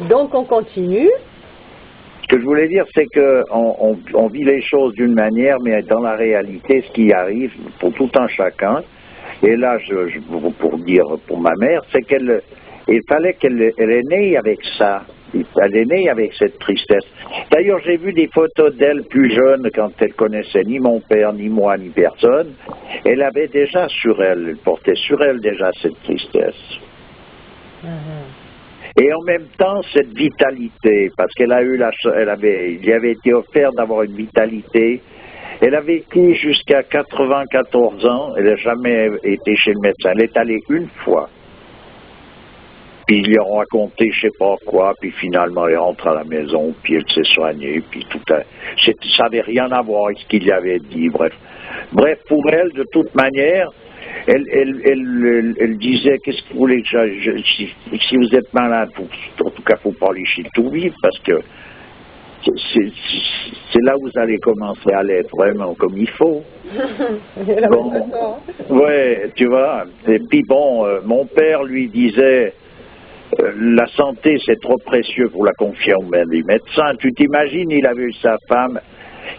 Donc on continue. Ce que je voulais dire, c'est qu'on vit les choses d'une manière, mais dans la réalité, ce qui arrive pour tout un chacun, et là, pour dire pour ma mère, c'est il fallait qu'elle est née avec ça. Elle est née avec cette tristesse. D'ailleurs, j'ai vu des photos d'elle plus jeune, quand elle connaissait ni mon père, ni moi, ni personne. Elle avait déjà sur elle, elle portait sur elle déjà cette tristesse. Et en même temps, cette vitalité, parce qu'elle a eu il lui avait été offert d'avoir une vitalité. Elle a vécu jusqu'à 94 ans, elle n'a jamais été chez le médecin. Elle est allée une fois. Puis ils lui ont raconté je sais pas quoi, puis finalement elle rentre à la maison, puis elle s'est soignée, puis ça n'avait rien à voir avec ce qu'il lui avait dit, bref. Bref, pour elle, de toute manière, elle disait, qu'est-ce que vous voulez que si vous êtes malade, en tout cas, il ne faut pas aller chez le tout vivre, parce que c'est là où vous allez commencer à l'être vraiment comme il faut. Bon, ouais, tu vois. Et puis bon, mon père lui disait, la santé c'est trop précieux pour la confiance même des médecins. Tu t'imagines, il avait eu sa femme,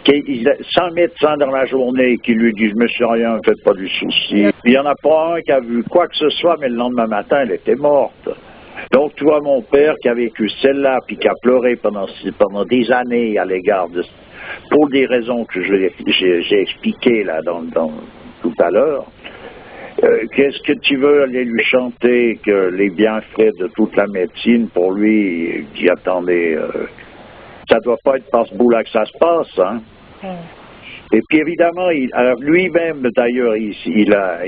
100 médecins dans la journée qui lui disent monsieur rien, ne faites pas du souci. Il n'y en a pas un qui a vu quoi que ce soit, mais le lendemain matin elle était morte. Donc tu vois mon père qui a vécu celle-là, puis qui a pleuré pendant des années à l'égard de, pour des raisons que j'ai expliquées là tout à l'heure. Qu'est-ce que tu veux aller lui chanter que les bienfaits de toute la médecine pour lui, il dit attendez, ça doit pas être par ce bout-là que ça se passe, hein. Et puis évidemment, lui-même d'ailleurs, il a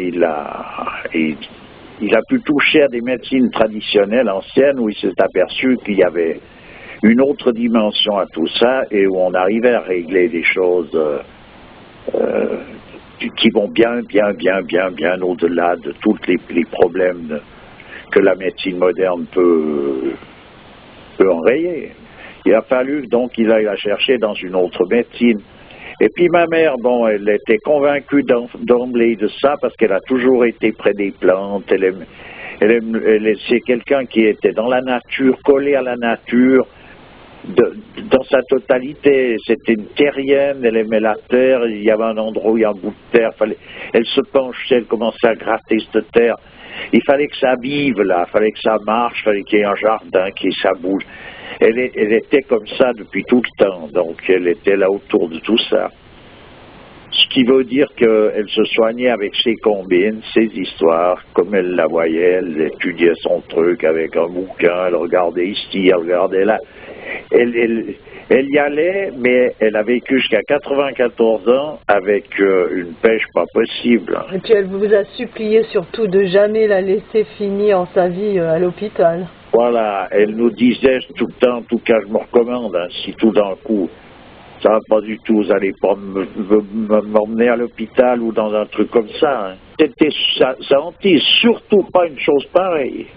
pu toucher à des médecines traditionnelles anciennes où il s'est aperçu qu'il y avait une autre dimension à tout ça et où on arrivait à régler des choses qui vont bien au-delà de tous les problèmes que la médecine moderne peut enrayer. Il a fallu donc qu'il aille la chercher dans une autre médecine. Et puis ma mère, bon, elle était convaincue d'emblée de ça parce qu'elle a toujours été près des plantes. C'est quelqu'un qui était dans la nature, collé à la nature, dans sa totalité. C'était une terrienne, elle aimait la terre, il y avait un endroit où il y a un bout de terre, elle se penchait, elle commençait à gratter cette terre. Il fallait que ça vive là, il fallait que ça marche, il fallait qu'il y ait un jardin, que ça bouge. Elle était comme ça depuis tout le temps, donc elle était là autour de tout ça. Ce qui veut dire qu'elle se soignait avec ses combines, ses histoires, comme elle la voyait, elle étudiait son truc avec un bouquin, elle regardait ici, elle regardait là. Elle y allait, mais elle a vécu jusqu'à 94 ans avec une pêche pas possible. Et puis elle vous a supplié surtout de jamais la laisser finir sa vie à l'hôpital. Voilà, elle nous disait tout le temps, en tout cas je me recommande, hein, si tout d'un coup ça va pas du tout, vous allez pas m'emmener à l'hôpital ou dans un truc comme ça. Hein. Ça hantise surtout pas une chose pareille.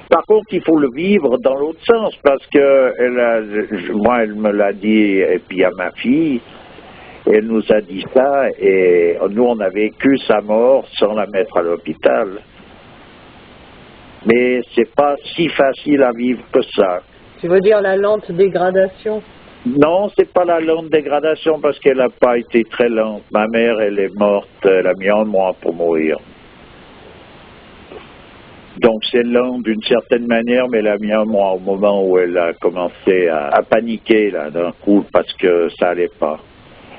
Par contre, il faut le vivre dans l'autre sens, parce que moi, elle me l'a dit, et puis à ma fille, elle nous a dit ça, et nous, on a vécu sa mort sans la mettre à l'hôpital. Mais c'est pas si facile à vivre que ça. Tu veux dire la lente dégradation? Non, c'est pas la lente dégradation, parce qu'elle n'a pas été très lente. Ma mère, elle est morte, elle a mis un mois pour mourir. Donc c'est lent d'une certaine manière, mais elle a mis un mois au moment où elle a commencé à paniquer là d'un coup parce que ça allait pas.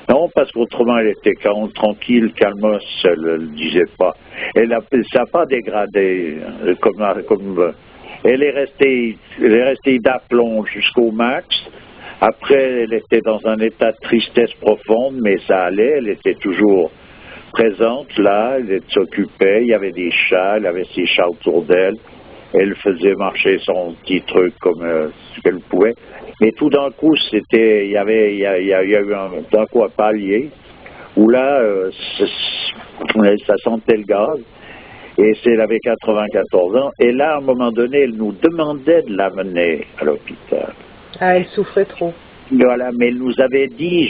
Non, parce qu'autrement elle était tranquille, calmos, elle ne le disait pas. Ça n'a pas dégradé comme elle est restée d'aplomb jusqu'au max. Après elle était dans un état de tristesse profonde, mais ça allait, elle était toujours présente là, elle s'occupait, il y avait des chats, elle avait ses chats autour d'elle, elle faisait marcher son petit truc comme ce qu'elle pouvait. Mais tout d'un coup, il y a eu d'un coup un palier où là, ça sentait le gaz. Et elle avait 94 ans. Et là, à un moment donné, elle nous demandait de l'amener à l'hôpital. Ah, elle souffrait trop. Voilà, mais elle nous avait dit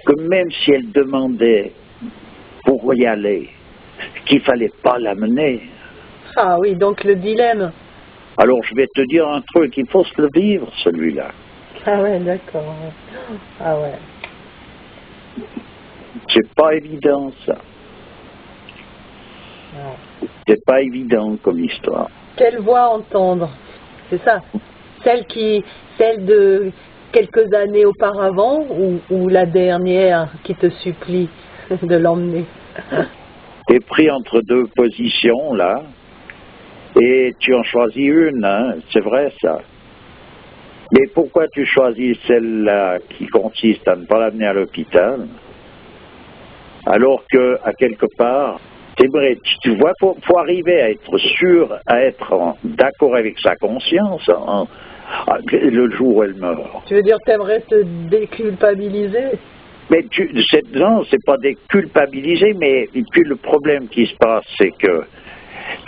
que même si elle demandait pour y aller, qu'il ne fallait pas l'amener. Ah oui, donc le dilemme. Alors je vais te dire un truc, il faut se le vivre celui-là. Ah ouais, d'accord. Ouais. Ah ouais. C'est pas évident ça. Ouais. C'est pas évident comme histoire. Quelle voix entendre? C'est ça. Celle de quelques années auparavant ou la dernière qui te supplie de l'emmener? T'es pris entre deux positions là, et tu en choisis une, hein, c'est vrai ça. Mais pourquoi tu choisis celle-là qui consiste à ne pas l'amener à l'hôpital, alors que, à quelque part, c'est vrai, tu vois, faut arriver à être sûr, à être d'accord avec sa conscience le jour où elle meurt. Tu veux dire, t'aimerais te déculpabiliser? Mais non, c'est pas déculpabiliser, mais puis le problème qui se passe, c'est que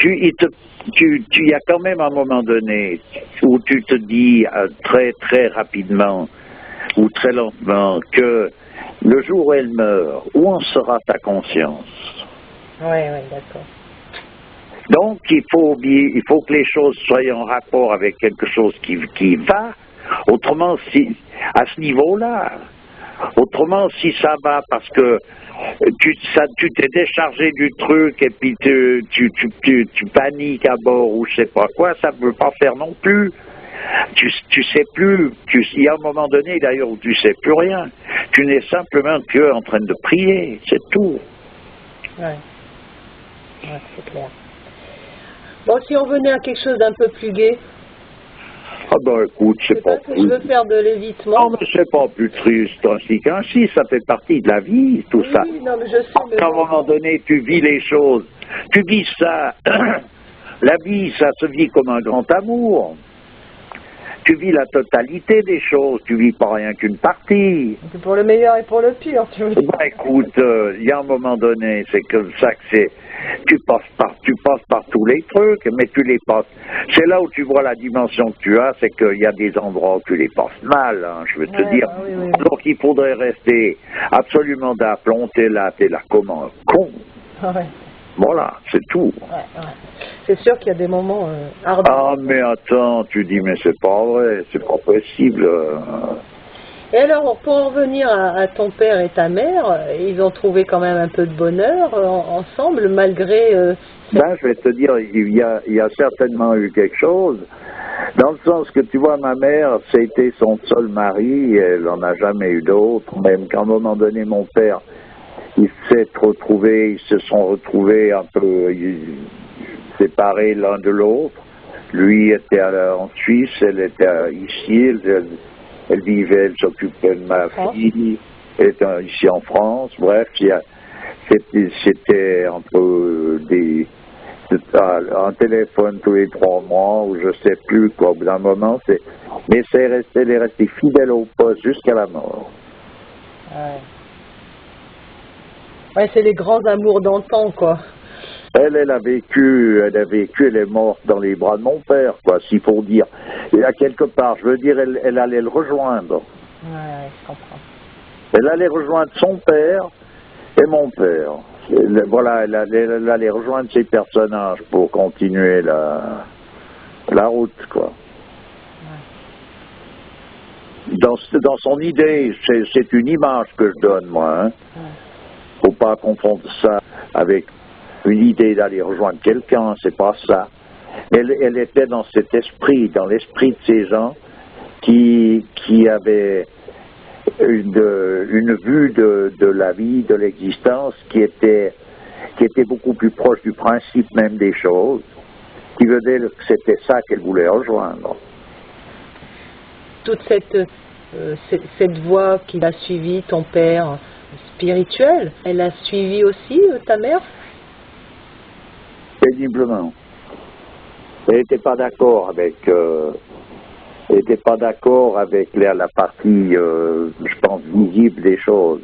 il y a quand même un moment donné où tu te dis très très rapidement ou très lentement que le jour où elle meurt, où en sera ta conscience? Oui, d'accord. Donc il faut que les choses soient en rapport avec quelque chose qui va. Autrement, à ce niveau-là, autrement, si ça va parce que tu t'es déchargé du truc et puis tu paniques à bord ou je sais pas quoi, ça ne veut pas faire non plus. Tu sais plus, il y a un moment donné d'ailleurs où tu sais plus rien. Tu n'es simplement que en train de prier, c'est tout. Ouais, c'est clair. Bon, si on venait à quelque chose d'un peu plus gai. Ah ben écoute, c'est pas plus... Je veux faire de l'évitement. Non, mais c'est pas plus triste ainsi, ça fait partie de la vie, tout ça. Oui, non, mais je sais, mais à un moment donné, tu vis les choses. Tu vis ça. La vie, ça se vit comme un grand amour. Tu vis la totalité des choses, tu vis pas rien qu'une partie. C'est pour le meilleur et pour le pire, tu veux dire. Ben, écoute, il y a un moment donné, c'est comme ça que c'est. Tu passes par tous les trucs, mais tu les passes. C'est là où tu vois la dimension que tu as, c'est qu'il y a des endroits où tu les passes mal, hein, je veux te dire. Bah, oui. Donc il faudrait rester absolument d'aplomb, t'es là comme un con. Ouais. Voilà, c'est tout. Ouais. C'est sûr qu'il y a des moments ardents. Ah, mais attends, tu dis, mais c'est pas vrai, c'est pas possible. Et alors, pour en revenir à ton père et ta mère, ils ont trouvé quand même un peu de bonheur ensemble, malgré... Ben, je vais te dire, il y a certainement eu quelque chose, dans le sens que, tu vois, ma mère, c'était son seul mari, elle n'en a jamais eu d'autre, même qu'à un moment donné, mon père, ils se sont retrouvés un peu séparés l'un de l'autre. Lui était en Suisse, elle était ici, elle vivait, elle s'occupait de ma fille, elle était ici en France. Bref, c'était un peu un téléphone tous les 3 mois, ou je sais plus quoi, au bout d'un moment, mais elle est restée fidèle au poste jusqu'à la mort. Ouais, c'est les grands amours d'antan, quoi. Elle a vécu, elle est morte dans les bras de mon père, quoi, s'il faut dire. Et à quelque part, je veux dire, elle allait le rejoindre. Ouais, je comprends. Elle allait rejoindre son père et mon père. Voilà, elle allait rejoindre ces personnages pour continuer la route, quoi. Dans son idée, c'est une image que je donne, moi, hein. Faut pas confondre ça avec une idée d'aller rejoindre quelqu'un, c'est pas ça. Elle était dans cet esprit, dans l'esprit de ces gens qui avaient une vue de la vie, de l'existence qui était beaucoup plus proche du principe même des choses, qui veut dire que c'était ça qu'elle voulait rejoindre. Toute cette voie qu'il a suivie, ton père, spirituelle, elle a suivi aussi ta mère? Péniblement. Elle n'était pas d'accord avec la partie, je pense, visible des choses.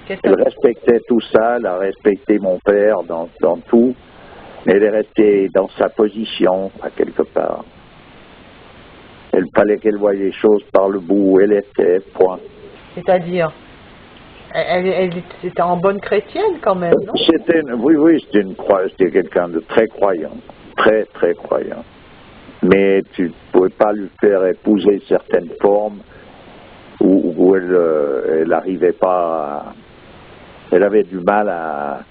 Elle respectait tout ça, elle a respecté mon père dans tout, mais elle est restée dans sa position, à quelque part. Il fallait qu'elle voie les choses par le bout où elle était, point. C'est-à-dire, elle était en bonne chrétienne quand même, non? Oui, c'était quelqu'un de très croyant, très, très croyant. mais tu ne pouvais pas lui faire épouser certaines formes où elle n'arrivait pas elle avait du mal à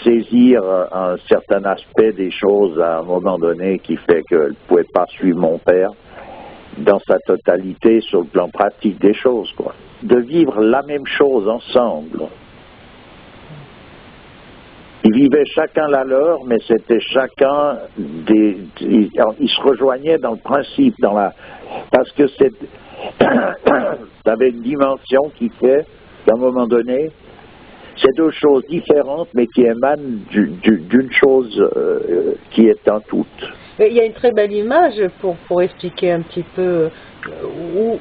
saisir un certain aspect des choses à un moment donné qui fait qu'elle ne pouvait pas suivre mon père dans sa totalité sur le plan pratique des choses, quoi. De vivre la même chose ensemble. Ils vivaient chacun la leur, mais c'était chacun ils se rejoignaient dans le principe, parce que ça avait une dimension qui fait qu'à un moment donné, c'est deux choses différentes, mais qui émanent d'une chose qui est en toute. Il y a une très belle image pour expliquer un petit peu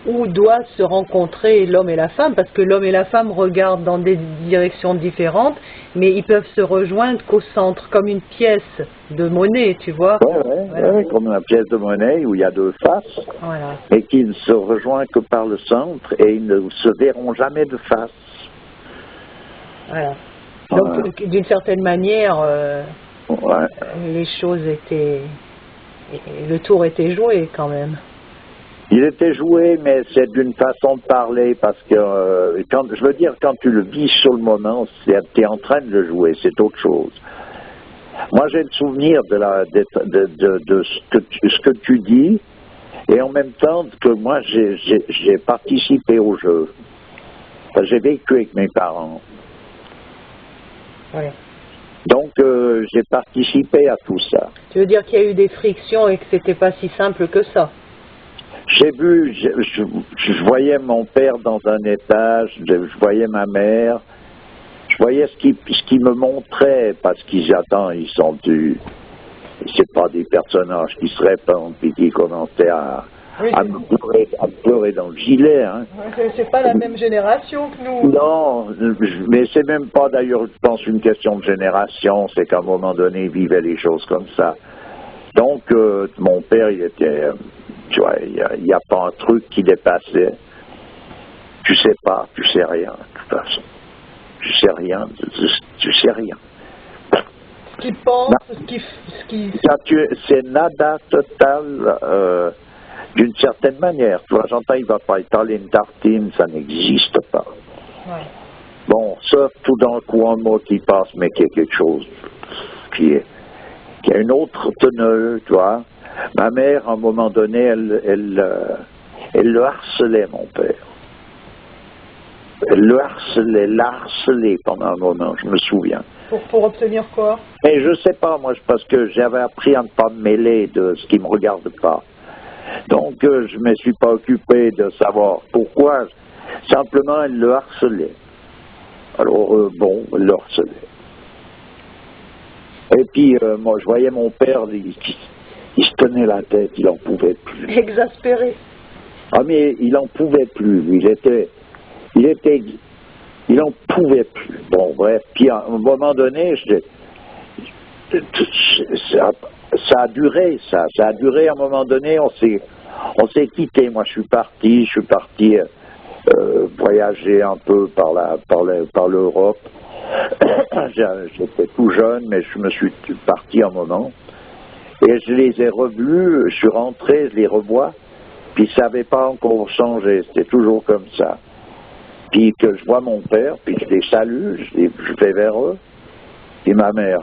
où doivent se rencontrer l'homme et la femme, parce que l'homme et la femme regardent dans des directions différentes, mais ils peuvent se rejoindre qu'au centre, comme une pièce de monnaie, tu vois. Oui, comme une pièce de monnaie où il y a deux faces, voilà. Et qui ne se rejoignent que par le centre, et ils ne se verront jamais de face. Voilà. Donc, d'une certaine manière, les choses étaient... Le tour était joué quand même. Il était joué, mais c'est d'une façon de parler, parce que, je veux dire, quand tu le vis sur le moment, tu es en train de le jouer, c'est autre chose. Moi, j'ai le souvenir de ce que tu dis, et en même temps que moi, j'ai participé au jeu. J'ai vécu avec mes parents. Ouais. Donc, j'ai participé à tout ça. Tu veux dire qu'il y a eu des frictions et que c'était pas si simple que ça? J'ai vu, je voyais mon père dans un étage, je voyais ma mère, je voyais ce qui me montrait, parce qu'ils attendent, c'est pas des personnages qui se répandent et qui commençaient à me pleurer dans le gilet. Hein. C'est pas la même génération que nous. Non, mais c'est même pas d'ailleurs, je pense, une question de génération, c'est qu'à un moment donné, ils vivaient les choses comme ça. Donc, mon père, il était, tu vois, il n'y a pas un truc qui dépassait. Tu sais pas, tu sais rien, de toute façon. Tu sais rien, tu sais rien. Ce qu'il pense, ce qui... C'est nada total, d'une certaine manière. Tu vois, j'entends, il va pas étaler une tartine, ça n'existe pas. Ouais. Bon, ça, tout d'un coup, un mot qui passe, mais qui est quelque chose qui a une autre teneur, tu vois. Ma mère, à un moment donné, elle le harcelait, mon père. Elle l'a harcelé pendant un moment, je me souviens. Pour obtenir quoi? Mais je sais pas, moi, parce que j'avais appris à ne pas me mêler de ce qui me regarde pas. Donc, je ne me suis pas occupé de savoir pourquoi. Simplement, elle le harcelait. Alors, bon, elle le harcelait. Et puis, moi, je voyais mon père, il se tenait la tête, il n'en pouvait plus. Exaspéré. Ah, mais il n'en pouvait plus. Il n'en pouvait plus. Bon, bref. Puis, à un moment donné, ça a duré, ça. Ça a duré, à un moment donné, on s'est quitté. Moi, je suis parti voyager un peu par l'Europe. J'étais tout jeune, mais je me suis parti un moment. Et je les ai revus, je suis rentré, je les revois, puis ça n'avait pas encore changé, c'était toujours comme ça. Puis que je vois mon père, puis je les salue, je vais vers eux, et ma mère,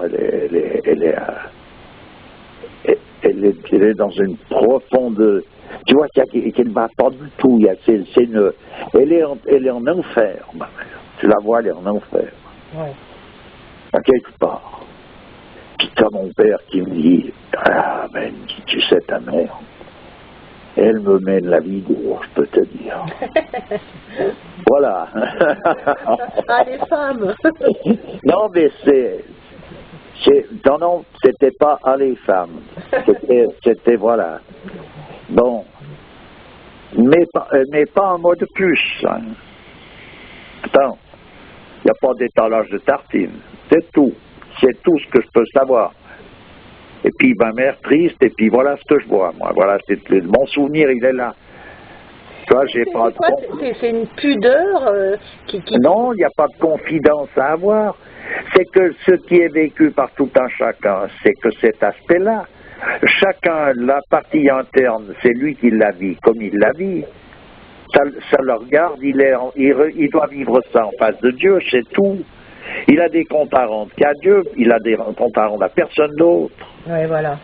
elle est dans une profonde... Tu vois qu'elle ne va pas du tout, elle est en enfer, ma mère. Tu la vois, elle est en enfer. Ouais. À quelque part. Puis t'as mon père qui me dit, ah ben, tu sais ta mère, elle me mène la vie dure, je peux te dire. Voilà. Ah, les femmes. Non, mais non, c'était pas à les femmes. C'était voilà. Bon. Mais pas en mode plus. Hein. Attends. Il n'y a pas d'étalage de tartine. C'est tout. C'est tout ce que je peux savoir. Et puis ma mère triste, et puis voilà ce que je vois. Moi, voilà, mon souvenir, il est là. Tu vois, j'ai pas de... C'est une pudeur qui... Non, il n'y a pas de confidence à avoir. C'est que ce qui est vécu par tout un chacun, c'est que cet aspect-là, chacun, la partie interne, c'est lui qui la vit comme il la vit. Ça le regarde, il doit vivre ça en face de Dieu, c'est tout. Il a des comptes à rendre qu'à Dieu, il a des comptes à rendre à personne d'autre. Oui, voilà.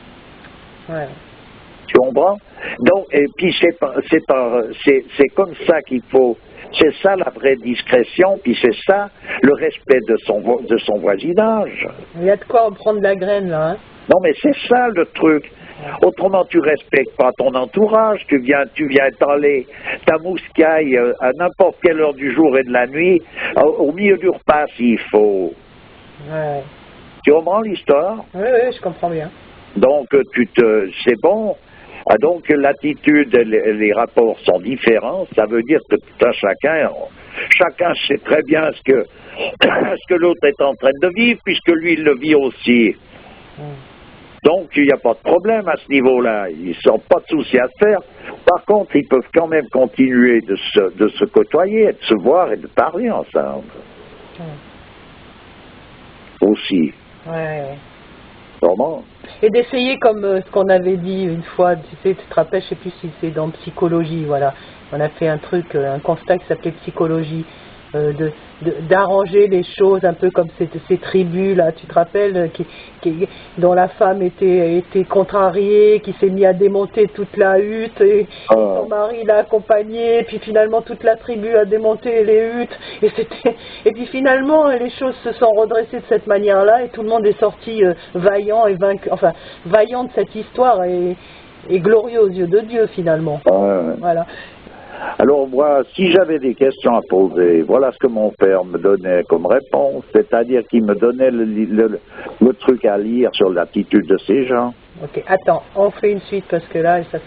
Ouais. Tu comprends? Donc, et puis c'est comme ça qu'il faut. C'est ça la vraie discrétion, puis c'est ça le respect de son voisinage. Il y a de quoi en prendre la graine là. Hein? Non, mais c'est ça le truc. Autrement, tu respectes pas ton entourage, tu viens étaler ta mouscaille à n'importe quelle heure du jour et de la nuit, au milieu du repas s'il faut. Ouais. Tu comprends l'histoire? Oui, oui, je comprends bien. Donc, c'est bon. Ah, donc, l'attitude, les rapports sont différents. Ça veut dire que tout un chacun sait très bien ce que l'autre est en train de vivre, puisque lui, il le vit aussi. Donc, il n'y a pas de problème à ce niveau-là. Ils ne sont pas de soucis à se faire. Par contre, ils peuvent quand même continuer de se côtoyer, de se voir et de parler ensemble. Aussi. Ouais. Comment? Et d'essayer comme ce qu'on avait dit une fois, tu te rappelles, je ne sais plus si c'est dans psychologie, voilà. On a fait un truc, un constat qui s'appelait psychologie, d'arranger les choses un peu comme ces tribus là, tu te rappelles, dont la femme était contrariée, qui s'est mis à démonter toute la hutte et son mari l'a accompagnée, puis finalement toute la tribu a démonté les huttes et puis finalement les choses se sont redressées de cette manière-là et tout le monde est sorti vaillant et vaincu, enfin vaillant de cette histoire et glorieux aux yeux de Dieu finalement. Voilà. Alors moi, si j'avais des questions à poser, voilà ce que mon père me donnait comme réponse, c'est-à-dire qu'il me donnait le truc à lire sur l'attitude de ces gens. Ok, attends, on fait une suite parce que là, ça